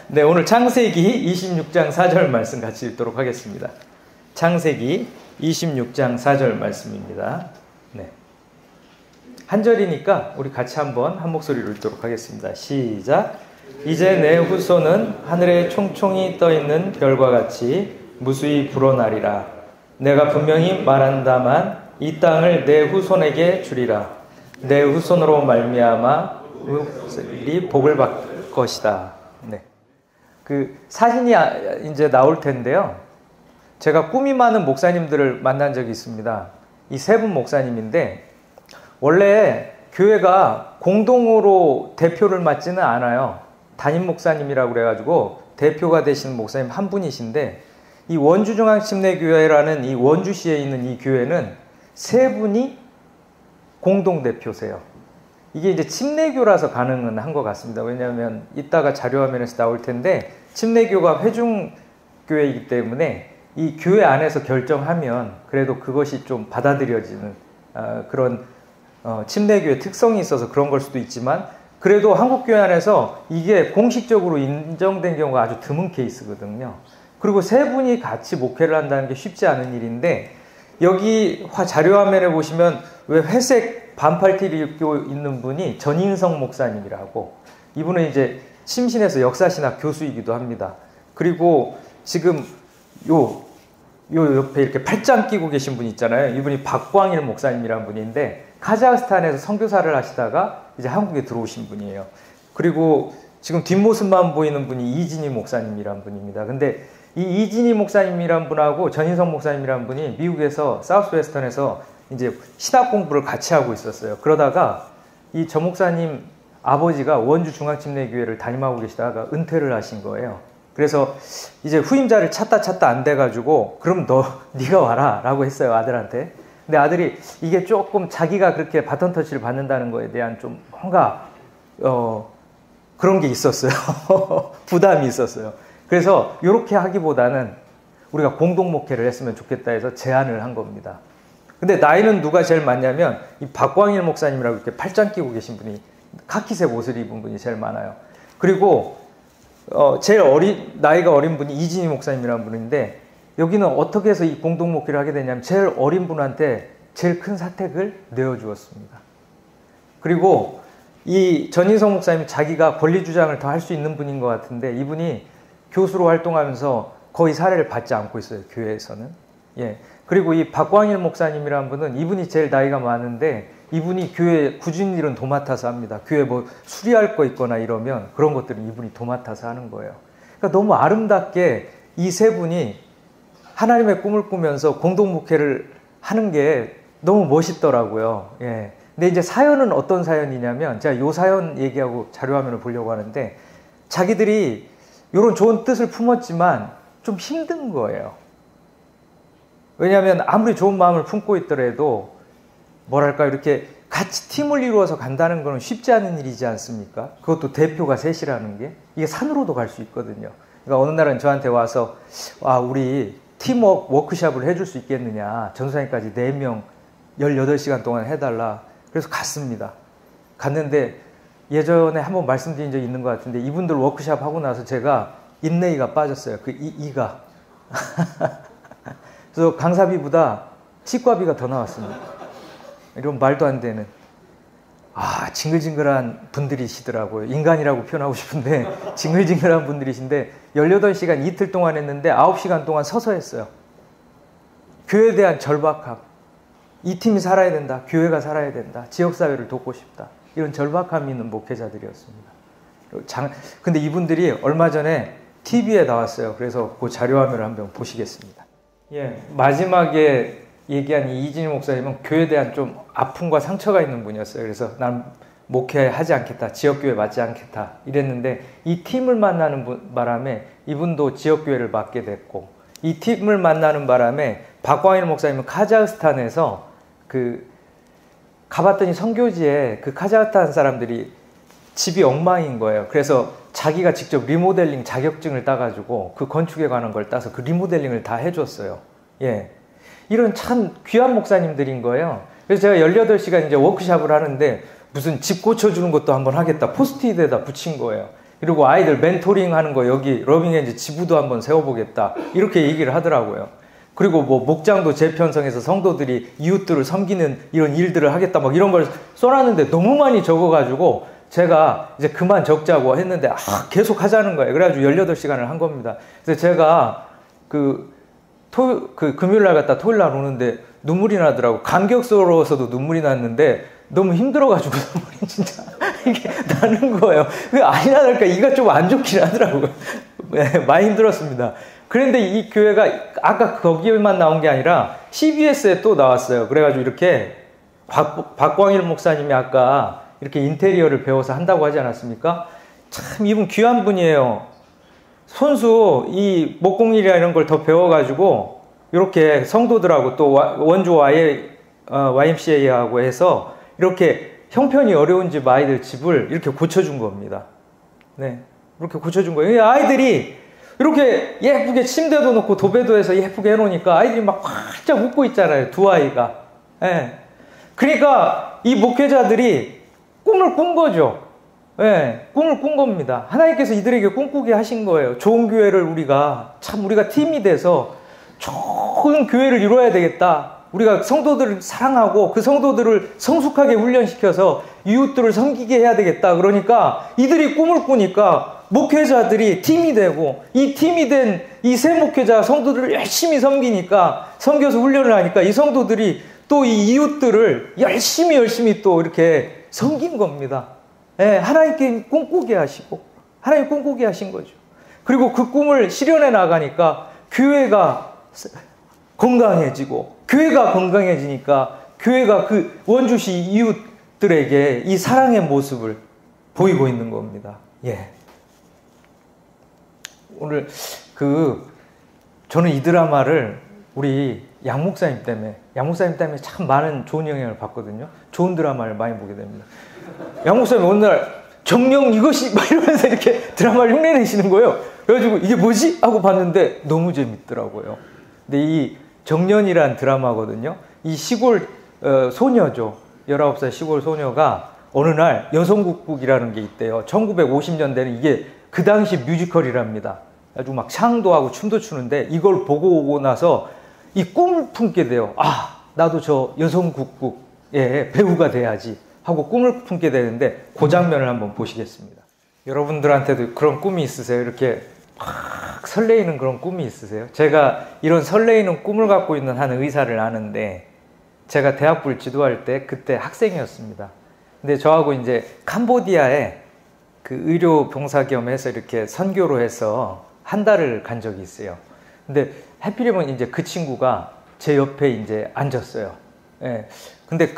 네, 오늘 창세기 26장 4절 말씀 같이 읽도록 하겠습니다. 창세기 26장 4절 말씀입니다. 네. 한 절이니까 우리 같이 한번 한 목소리로 읽도록 하겠습니다. 시작. 이제 내 후손은 하늘에 총총히 떠있는 별과 같이 무수히 불어나리라. 내가 분명히 말한다만 이 땅을 내 후손에게 주리라. 내 후손으로 말미암아 이 복을 받을 것이다. 네. 그 사진이 이제 나올 텐데요. 제가 꿈이 많은 목사님들을 만난 적이 있습니다. 이 세 분 목사님인데 원래 교회가 공동으로 대표를 맡지는 않아요. 담임 목사님이라고 그래가지고 대표가 되시는 목사님 한 분이신데 이 원주중앙침례교회라는 이 원주시에 있는 이 교회는 세 분이 공동대표세요. 이게 이제 침례교라서 가능은 한 것 같습니다. 왜냐하면 이따가 자료화면에서 나올 텐데 침례교가 회중교회이기 때문에 이 교회 안에서 결정하면 그래도 그것이 좀 받아들여지는 그런 침례교의 특성이 있어서 그런 걸 수도 있지만 그래도 한국교회 안에서 이게 공식적으로 인정된 경우가 아주 드문 케이스거든요. 그리고 세 분이 같이 목회를 한다는 게 쉽지 않은 일인데 여기 자료화면에 보시면 왜 회색 반팔티를 입고 있는 분이 전인성 목사님이라고 이분은 이제 심신에서 역사신학 교수이기도 합니다. 그리고 지금 요 옆에 이렇게 팔짱 끼고 계신 분 있잖아요. 이분이 박광일 목사님이라는 분인데 카자흐스탄에서 선교사를 하시다가 이제 한국에 들어오신 분이에요. 그리고 지금 뒷모습만 보이는 분이 이진희 목사님이라는 분입니다. 근데 이 이진희 목사님이란 분하고 전인성 목사님이란 분이 미국에서 사우스웨스턴에서 이제 신학 공부를 같이 하고 있었어요. 그러다가 이 전 목사님 아버지가 원주 중앙침례교회를 담임하고 계시다가 은퇴를 하신 거예요. 그래서 이제 후임자를 찾다 안 돼가지고 그럼 네가 와라 라고 했어요, 아들한테. 근데 아들이 이게 조금 자기가 그렇게 바톤 터치를 받는다는 거에 대한 좀 뭔가 그런 게 있었어요. 부담이 있었어요. 그래서 이렇게 하기보다는 우리가 공동 목회를 했으면 좋겠다 해서 제안을 한 겁니다. 근데 나이는 누가 제일 많냐면 이 박광일 목사님이라고 이렇게 팔짱 끼고 계신 분이 카키색 옷을 입은 분이 제일 많아요. 그리고 제일 나이가 어린 분이 이진희 목사님이라는 분인데 여기는 어떻게 해서 이 공동 목회를 하게 되냐면 제일 어린 분한테 제일 큰 사택을 내어주었습니다. 그리고 이 전인성 목사님이 자기가 권리 주장을 더 할 수 있는 분인 것 같은데 이분이 교수로 활동하면서 거의 사례를 받지 않고 있어요, 교회에서는. 예. 그리고 이 박광일 목사님이라는 분은 이분이 제일 나이가 많은데 이분이 교회 굳은 일은 도맡아서 합니다. 교회 뭐 수리할 거 있거나 이러면 그런 것들은 이분이 도맡아서 하는 거예요. 그러니까 너무 아름답게 이 세 분이 하나님의 꿈을 꾸면서 공동 목회를 하는 게 너무 멋있더라고요. 예. 근데 이제 사연은 어떤 사연이냐면 제가 요 사연 얘기하고 자료화면을 보려고 하는데 자기들이 이런 좋은 뜻을 품었지만 좀 힘든 거예요. 왜냐하면 아무리 좋은 마음을 품고 있더라도 뭐랄까 이렇게 같이 팀을 이루어서 간다는 건 쉽지 않은 일이지 않습니까? 그것도 대표가 셋이라는 게 이게 산으로도 갈 수 있거든요. 그러니까 어느 날은 저한테 와서 우리 팀워크 워크숍을 해줄 수 있겠느냐. 전수사님까지 4명 18시간 동안 해달라. 그래서 갔습니다. 갔는데 예전에 한번 말씀드린 적이 있는 것 같은데 이분들 워크숍 하고 나서 제가 인내의가 빠졌어요. 그 이가. 그래서 강사비보다 치과비가 더 나왔습니다. 이런 말도 안 되는. 징글징글한 분들이시더라고요. 인간이라고 표현하고 싶은데 징글징글한 분들이신데 18시간 이틀 동안 했는데 9시간 동안 서서 했어요. 교회에 대한 절박함. 이 팀이 살아야 된다. 교회가 살아야 된다. 지역사회를 돕고 싶다. 이런 절박함이 있는 목회자들이었습니다. 근데 이분들이 얼마 전에 TV에 나왔어요. 그래서 그 자료화면을 한번 보시겠습니다. 예, 마지막에 얘기한 이 이진희 목사님은 교회에 대한 좀 아픔과 상처가 있는 분이었어요. 그래서 난 목회하지 않겠다. 지역교회 맡지 않겠다. 이랬는데 이 팀을 만나는 바람에 이분도 지역교회를 맡게 됐고 이 팀을 만나는 바람에 박광일 목사님은 카자흐스탄에서 가봤더니 선교지에 그 카자흐스탄 사람들이 집이 엉망인 거예요. 그래서 자기가 직접 리모델링 자격증을 따가지고 그 건축에 관한 걸 따서 그 리모델링을 다 해줬어요. 예. 이런 참 귀한 목사님들인 거예요. 그래서 제가 18시간 이제 워크숍을 하는데 무슨 집 고쳐주는 것도 한번 하겠다. 포스트잇에다 붙인 거예요. 그리고 아이들 멘토링 하는 거 여기 러빙엔지 지부도 한번 세워보겠다. 이렇게 얘기를 하더라고요. 그리고 뭐 목장도 재편성해서 성도들이 이웃들을 섬기는 이런 일들을 하겠다. 막 이런 걸 써놨는데 너무 많이 적어가지고 제가 이제 그만 적자고 했는데 계속 하자는 거예요. 그래가지고 18시간을 한 겁니다. 그래서 제가 금요일 날 갔다 토요일 날 오는데 눈물이 나더라고. 감격스러워서도 눈물이 났는데 너무 힘들어가지고 눈물이 진짜 이게 나는 거예요. 아니나 다를까 이가 좀 안 좋긴 하더라고요. 네, 많이 힘들었습니다. 그런데 이 교회가 아까 거기에만 나온 게 아니라 CBS에 또 나왔어요. 그래가지고 이렇게 박광일 목사님이 아까 이렇게 인테리어를 배워서 한다고 하지 않았습니까? 참 이분 귀한 분이에요. 손수 이 목공일이라는 걸 더 배워가지고 이렇게 성도들하고 또 원주 YMCA하고 해서 이렇게 형편이 어려운 집 아이들 집을 이렇게 고쳐준 겁니다. 네, 이렇게 고쳐준 거예요. 아이들이 이렇게 예쁘게 침대도 놓고 도배도 해서 예쁘게 해놓으니까 아이들이 막 활짝 웃고 있잖아요. 두 아이가. 네. 그러니까 이 목회자들이 꿈을 꾼 거죠. 네, 꿈을 꾼 겁니다. 하나님께서 이들에게 꿈꾸게 하신 거예요. 좋은 교회를 우리가 팀이 돼서 좋은 교회를 이루어야 되겠다. 우리가 성도들을 사랑하고 그 성도들을 성숙하게 훈련시켜서 이웃들을 섬기게 해야 되겠다. 그러니까 이들이 꿈을 꾸니까 목회자들이 팀이 되고 이 팀이 된 이 세 목회자 성도들을 열심히 섬기니까 섬겨서 훈련을 하니까 이 성도들이 또 이 이웃들을 열심히 또 이렇게 섬긴 겁니다. 네, 하나님께 꿈꾸게 하시고 하나님 꿈꾸게 하신 거죠. 그리고 그 꿈을 실현해 나가니까 교회가 건강해지고 교회가 건강해지니까 교회가 그 원주시 이웃들에게 이 사랑의 모습을 보이고 있는 겁니다. 예. 오늘 저는 이 드라마를 우리 양 목사님 때문에 참 많은 좋은 영향을 받거든요. 좋은 드라마를 많이 보게 됩니다. 양 목사님 어느 날 정령 이것이 막 이러면서 이렇게 드라마를 흉내내시는 거예요. 그래가지고 이게 뭐지? 하고 봤는데 너무 재밌더라고요. 근데 이 정년이란 드라마거든요. 이 시골 소녀죠. 19살 시골 소녀가 어느 날 여성국국이라는 게 있대요. 1950년대는 이게 그 당시 뮤지컬이랍니다. 아주 막 창도 하고 춤도 추는데 이걸 보고 오고 나서 이 꿈을 품게 돼요. 나도 저 여성국국의 배우가 돼야지 하고 꿈을 품게 되는데 그 장면을 한번 보시겠습니다. 여러분들한테도 그런 꿈이 있으세요? 이렇게 막 설레이는 그런 꿈이 있으세요? 제가 이런 설레이는 꿈을 갖고 있는 한 의사를 아는데 제가 대학부를 지도할 때 그때 학생이었습니다. 근데 저하고 이제 캄보디아에 그 의료 봉사 겸 해서 이렇게 선교로 해서 한 달을 간 적이 있어요. 근데 하필이면 이제 그 친구가 제 옆에 이제 앉았어요. 예. 근데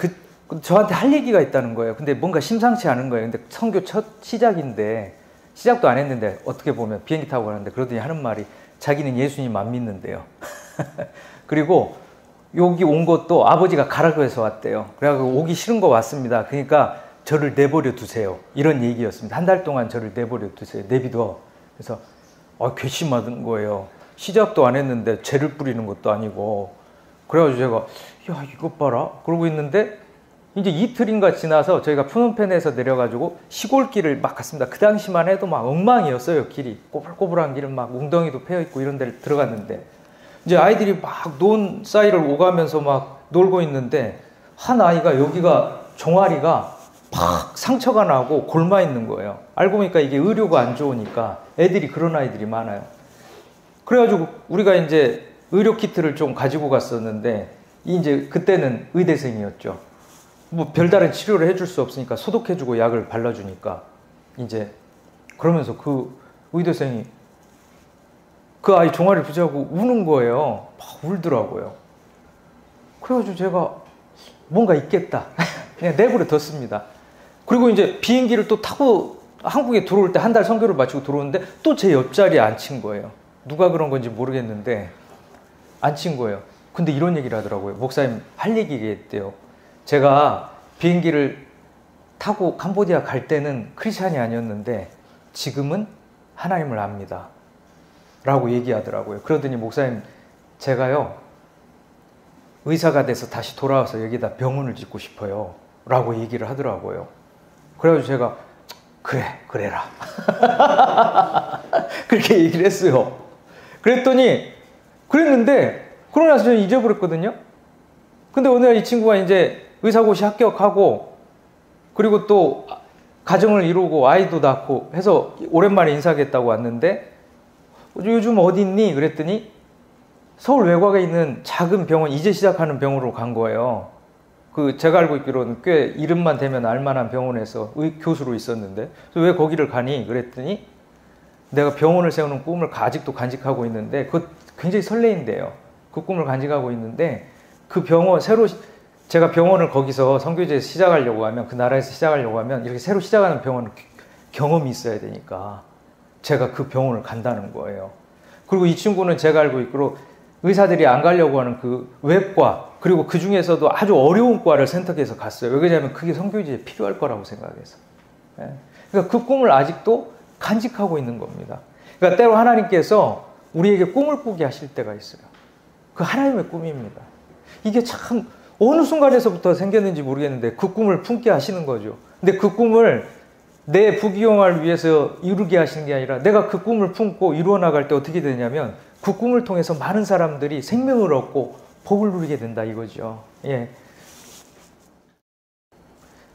저한테 할 얘기가 있다는 거예요. 근데 뭔가 심상치 않은 거예요. 근데 선교 첫 시작인데 시작도 안 했는데 어떻게 보면 비행기 타고 가는데 그러더니 하는 말이 자기는 예수님 안 믿는데요. 그리고 여기 온 것도 아버지가 가라고해서 왔대요. 그래가지고 오기 싫은 거 왔습니다. 그러니까 저를 내버려 두세요. 이런 얘기였습니다. 한 달 동안 저를 내버려 두세요. 내비둬. 그래서 괘씸한 거예요. 시작도 안 했는데 죄를 뿌리는 것도 아니고. 그래가지고 제가 이것 봐라 그러고 있는데 이제 이틀인가 지나서 저희가 푸놈펜에서 내려가지고 시골길을 막 갔습니다. 그 당시만 해도 막 엉망이었어요. 길이 꼬불꼬불한 길은 막 웅덩이도 패여있고 이런 데를 들어갔는데 이제 아이들이 막 논 사이를 오가면서 막 놀고 있는데 한 아이가 여기가 종아리가 팍 상처가 나고 골마 있는 거예요. 알고 보니까 이게 의료가 안 좋으니까 애들이 그런 아이들이 많아요. 그래가지고 우리가 이제 의료 키트를 좀 가지고 갔었는데 이제 그때는 의대생이었죠. 뭐 별다른 치료를 해줄 수 없으니까 소독해주고 약을 발라주니까 이제 그러면서 그 의대생이 그 아이 종아리를 붙잡고 우는 거예요. 막 울더라고요. 그래가지고 제가 뭔가 있겠다. 그냥 내버려 뒀습니다. 그리고 이제 비행기를 또 타고 한국에 들어올 때 한 달 선교를 마치고 들어오는데 또 제 옆자리에 앉힌 거예요. 누가 그런 건지 모르겠는데 앉힌 거예요. 근데 이런 얘기를 하더라고요. 목사님 할 얘기가 있대요. 제가 비행기를 타고 캄보디아 갈 때는 크리스찬이 아니었는데 지금은 하나님을 압니다. 라고 얘기하더라고요. 그러더니 목사님 제가요 의사가 돼서 다시 돌아와서 여기다 병원을 짓고 싶어요 라고 얘기를 하더라고요. 그래가지고 제가 그래라 그렇게 얘기를 했어요. 그랬는데 그러고 나서 저는 잊어버렸거든요. 근데 어느 날 이 친구가 이제 의사고시 합격하고 그리고 또 가정을 이루고 아이도 낳고 해서 오랜만에 인사하겠다고 왔는데 요즘 어디 있니? 그랬더니 서울 외곽에 있는 작은 병원, 이제 시작하는 병원으로 간 거예요. 제가 알고 있기로는 꽤 이름만 대면 알만한 병원에서 교수로 있었는데 왜 거기를 가니? 그랬더니 내가 병원을 세우는 꿈을 아직도 간직하고 있는데 그거 굉장히 설레인데요. 그 꿈을 간직하고 있는데 그 병원 제가 병원을 거기서 선교제에서 시작하려고 하면 그 나라에서 시작하려고 하면 이렇게 새로 시작하는 병원은 경험이 있어야 되니까 제가 그 병원을 간다는 거예요. 그리고 이 친구는 제가 알고 있기로 의사들이 안 가려고 하는 그 외과 그리고 그 중에서도 아주 어려운 과를 선택해서 갔어요. 왜 그러냐면 그게 선교지에 필요할 거라고 생각해서. 그러니까 그 꿈을 아직도 간직하고 있는 겁니다. 그러니까 때로 하나님께서 우리에게 꿈을 꾸게 하실 때가 있어요. 그 하나님의 꿈입니다. 이게 참 어느 순간에서부터 생겼는지 모르겠는데 그 꿈을 품게 하시는 거죠. 근데 그 꿈을 내 부귀영화를 위해서 이루게 하시는 게 아니라 내가 그 꿈을 품고 이루어 나갈 때 어떻게 되냐면 그 꿈을 통해서 많은 사람들이 생명을 얻고 복을 누리게 된다 이거죠. 예.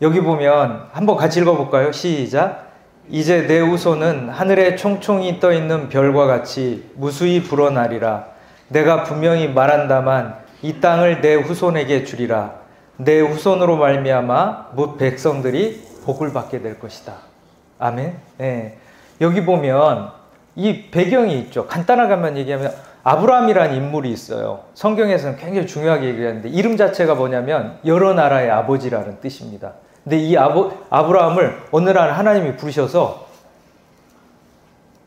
여기 보면 한번 같이 읽어볼까요? 시작. 이제 내 후손은 하늘에 총총히 떠있는 별과 같이 무수히 불어나리라. 내가 분명히 말한다만 이 땅을 내 후손에게 주리라. 내 후손으로 말미암아 뭇 백성들이 복을 받게 될 것이다. 아멘. 예. 여기 보면 이 배경이 있죠. 간단하게만 얘기하면 아브라함이라는 인물이 있어요. 성경에서는 굉장히 중요하게 얘기하는데 이름 자체가 뭐냐면 여러 나라의 아버지라는 뜻입니다. 근데 이 아브라함을 어느 날 하나님이 부르셔서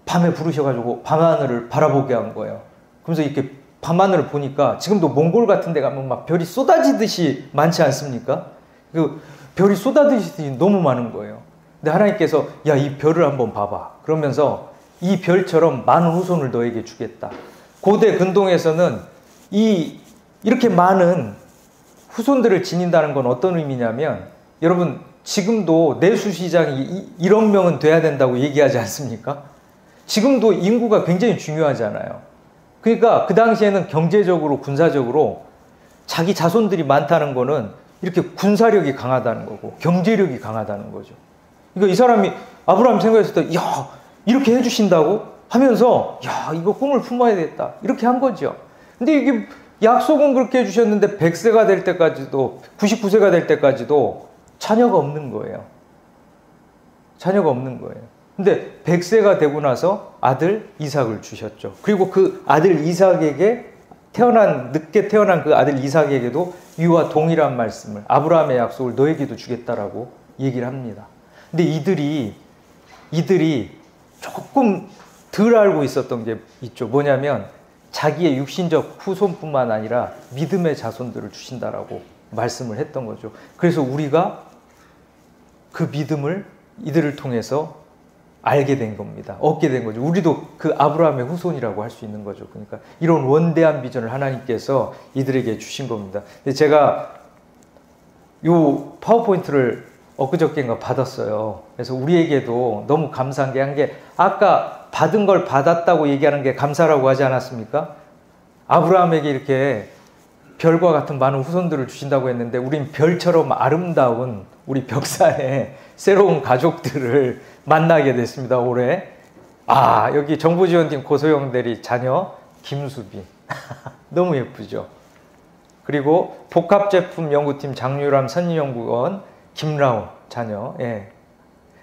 밤에 부르셔가지고 밤하늘을 바라보게 한 거예요. 그러면서 이렇게 밤하늘을 보니까 지금도 몽골 같은 데 가면 막 별이 쏟아지듯이 많지 않습니까? 그 별이 쏟아지듯이 너무 많은 거예요. 근데 하나님께서 야, 이 별을 한번 봐봐. 그러면서 이 별처럼 많은 후손을 너에게 주겠다. 고대 근동에서는 이렇게 많은 후손들을 지닌다는 건 어떤 의미냐면 여러분 지금도 내수시장이 1억 명은 돼야 된다고 얘기하지 않습니까? 지금도 인구가 굉장히 중요하잖아요. 그러니까 그 당시에는 경제적으로 군사적으로 자기 자손들이 많다는 거는 이렇게 군사력이 강하다는 거고 경제력이 강하다는 거죠. 그러니까 이 사람이 아브라함 생각했을 때 야, 이렇게 해주신다고 하면서 야, 이거 꿈을 품어야 되겠다 이렇게 한 거죠. 근데 이게 약속은 그렇게 해주셨는데 100세가 될 때까지도 99세가 될 때까지도 자녀가 없는 거예요. 자녀가 없는 거예요. 근데 100세가 되고 나서 아들 이삭을 주셨죠. 그리고 그 아들 이삭에게 늦게 태어난 그 아들 이삭에게도 이와 동일한 말씀을 아브라함의 약속을 너에게도 주겠다라고 얘기를 합니다. 근데 이들이 조금 덜 알고 있었던 게 있죠. 뭐냐면 자기의 육신적 후손뿐만 아니라 믿음의 자손들을 주신다라고 말씀을 했던 거죠. 그래서 우리가 그 믿음을 이들을 통해서 알게 된 겁니다. 얻게 된 거죠. 우리도 그 아브라함의 후손이라고 할 수 있는 거죠. 그러니까 이런 원대한 비전을 하나님께서 이들에게 주신 겁니다. 근데 제가 요 파워포인트를 엊그저께인가 받았어요. 그래서 우리에게도 너무 감사한 게 한 게 아까 받은 걸 받았다고 얘기하는 게 감사라고 하지 않았습니까? 아브라함에게 이렇게 별과 같은 많은 후손들을 주신다고 했는데 우린 별처럼 아름다운 우리 벽산의 새로운 가족들을 만나게 됐습니다. 올해. 여기 정부지원팀 고소영 대리 자녀 김수빈 너무 예쁘죠. 그리고 복합제품 연구팀 장유람 선임연구원 김라운 자녀. 예.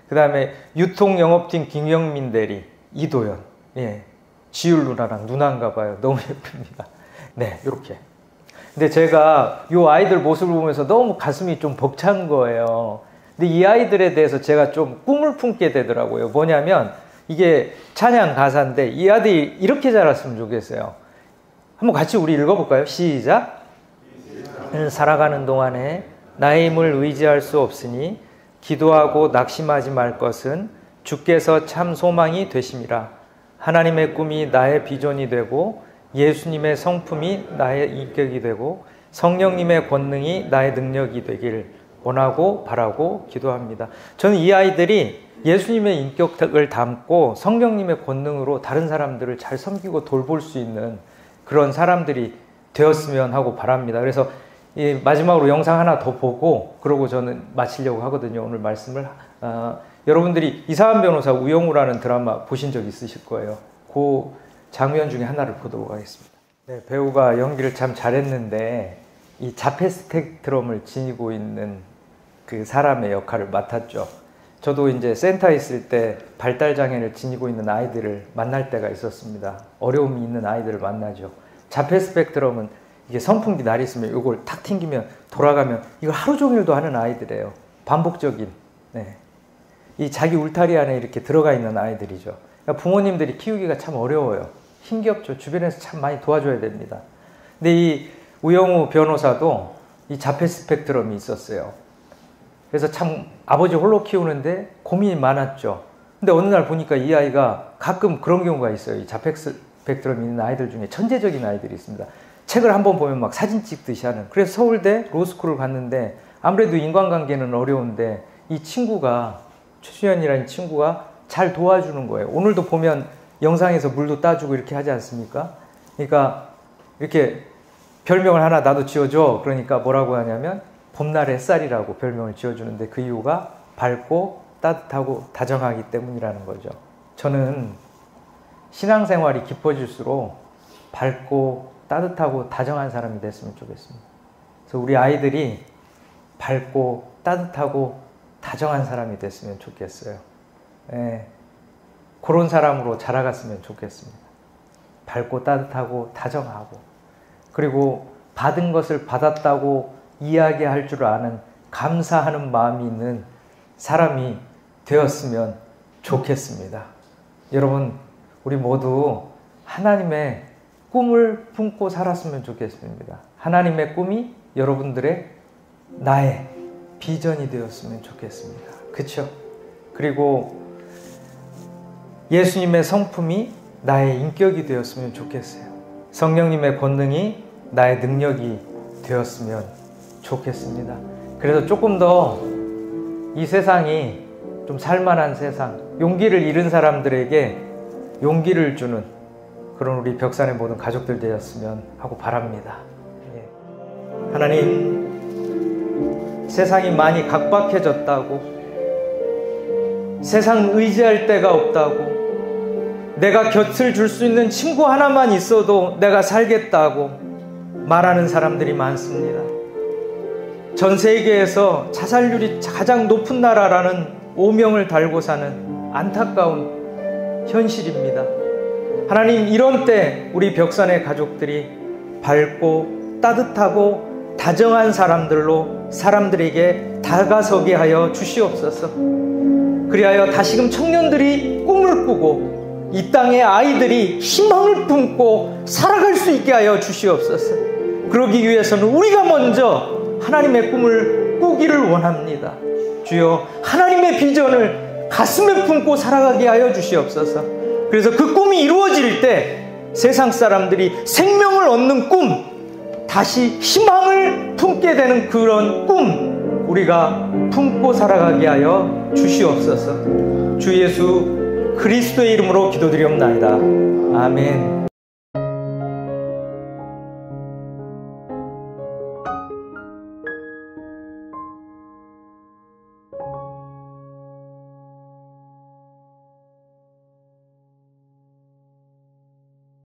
그 다음에 유통영업팀 김영민 대리 이도연. 예. 지율 누나랑 누나인가 봐요. 너무 예쁩니다. 네, 이렇게. 근데 제가 이 아이들 모습을 보면서 너무 가슴이 좀 벅찬 거예요. 근데 이 아이들에 대해서 제가 좀 꿈을 품게 되더라고요. 뭐냐면 이게 찬양 가사인데 이 아들이 이렇게 자랐으면 좋겠어요. 한번 같이 우리 읽어볼까요? 시작. 살아가는 동안에 나의 힘을 의지할 수 없으니 기도하고 낙심하지 말 것은 주께서 참 소망이 되심이라. 하나님의 꿈이 나의 비전이 되고 예수님의 성품이 나의 인격이 되고 성령님의 권능이 나의 능력이 되길 원하고 바라고 기도합니다. 저는 이 아이들이 예수님의 인격을 담고 성령님의 권능으로 다른 사람들을 잘 섬기고 돌볼 수 있는 그런 사람들이 되었으면 하고 바랍니다. 그래서 마지막으로 영상 하나 더 보고 그러고 저는 마치려고 하거든요. 오늘 말씀을. 여러분들이 이상한 변호사 우영우라는 드라마 보신 적 있으실 거예요. 그 장면 중에 하나를 보도록 하겠습니다. 네, 배우가 연기를 참 잘했는데 이 자폐 스펙트럼을 지니고 있는 그 사람의 역할을 맡았죠. 저도 이제 센터에 있을 때 발달장애를 지니고 있는 아이들을 만날 때가 있었습니다. 어려움이 있는 아이들을 만나죠. 자폐 스펙트럼은 이게 선풍기 날이 있으면 이걸 탁 튕기면 돌아가면 이걸 하루 종일도 하는 아이들이에요. 반복적인. 네. 이 자기 울타리 안에 이렇게 들어가 있는 아이들이죠. 그러니까 부모님들이 키우기가 참 어려워요. 힘겹죠. 주변에서 참 많이 도와줘야 됩니다. 근데 이 우영우 변호사도 이 자폐 스펙트럼이 있었어요. 그래서 참 아버지 홀로 키우는데 고민이 많았죠. 근데 어느 날 보니까 이 아이가 가끔 그런 경우가 있어요. 이 자폐 스펙트럼이 있는 아이들 중에 천재적인 아이들이 있습니다. 책을 한번 보면 막 사진 찍듯이 하는. 그래서 서울대 로스쿨을 갔는데 아무래도 인간관계는 어려운데 이 친구가 최수연이라는 친구가 잘 도와주는 거예요. 오늘도 보면 영상에서 물도 따주고 이렇게 하지 않습니까? 그러니까 이렇게 별명을 하나 나도 지어줘. 그러니까 뭐라고 하냐면 봄날 햇살이라고 별명을 지어주는데 그 이유가 밝고 따뜻하고 다정하기 때문이라는 거죠. 저는 신앙생활이 깊어질수록 밝고 따뜻하고 다정한 사람이 됐으면 좋겠습니다. 그래서 우리 아이들이 밝고 따뜻하고 다정한 사람이 됐으면 좋겠어요. 예, 그런 사람으로 자라갔으면 좋겠습니다. 밝고 따뜻하고 다정하고 그리고 받은 것을 받았다고 이야기할 줄 아는 감사하는 마음이 있는 사람이 되었으면 좋겠습니다. 여러분, 우리 모두 하나님의 꿈을 품고 살았으면 좋겠습니다. 하나님의 꿈이 여러분들의 나의 비전이 되었으면 좋겠습니다. 그렇죠? 그리고 예수님의 성품이 나의 인격이 되었으면 좋겠어요. 성령님의 권능이 나의 능력이 되었으면 좋겠습니다. 그래서 조금 더 이 세상이 좀 살만한 세상, 용기를 잃은 사람들에게 용기를 주는 그런 우리 벽산의 모든 가족들 되었으면 하고 바랍니다. 예. 하나님, 세상이 많이 각박해졌다고, 세상 의지할 데가 없다고, 내가 곁을 줄 수 있는 친구 하나만 있어도 내가 살겠다고 말하는 사람들이 많습니다. 전 세계에서 자살률이 가장 높은 나라라는 오명을 달고 사는 안타까운 현실입니다. 하나님, 이런 때 우리 벽산의 가족들이 밝고 따뜻하고 다정한 사람들로 사람들에게 다가서게 하여 주시옵소서. 그리하여 다시금 청년들이 꿈을 꾸고 이 땅의 아이들이 희망을 품고 살아갈 수 있게 하여 주시옵소서. 그러기 위해서는 우리가 먼저 하나님의 꿈을 꾸기를 원합니다. 주여, 하나님의 비전을 가슴에 품고 살아가게 하여 주시옵소서. 그래서 그 꿈이 이루어질 때 세상 사람들이 생명을 얻는 꿈, 다시 희망을 품게 되는 그런 꿈, 우리가 품고 살아가게 하여 주시옵소서. 주 예수 그리스도의 이름으로 기도드리옵나이다. 아멘.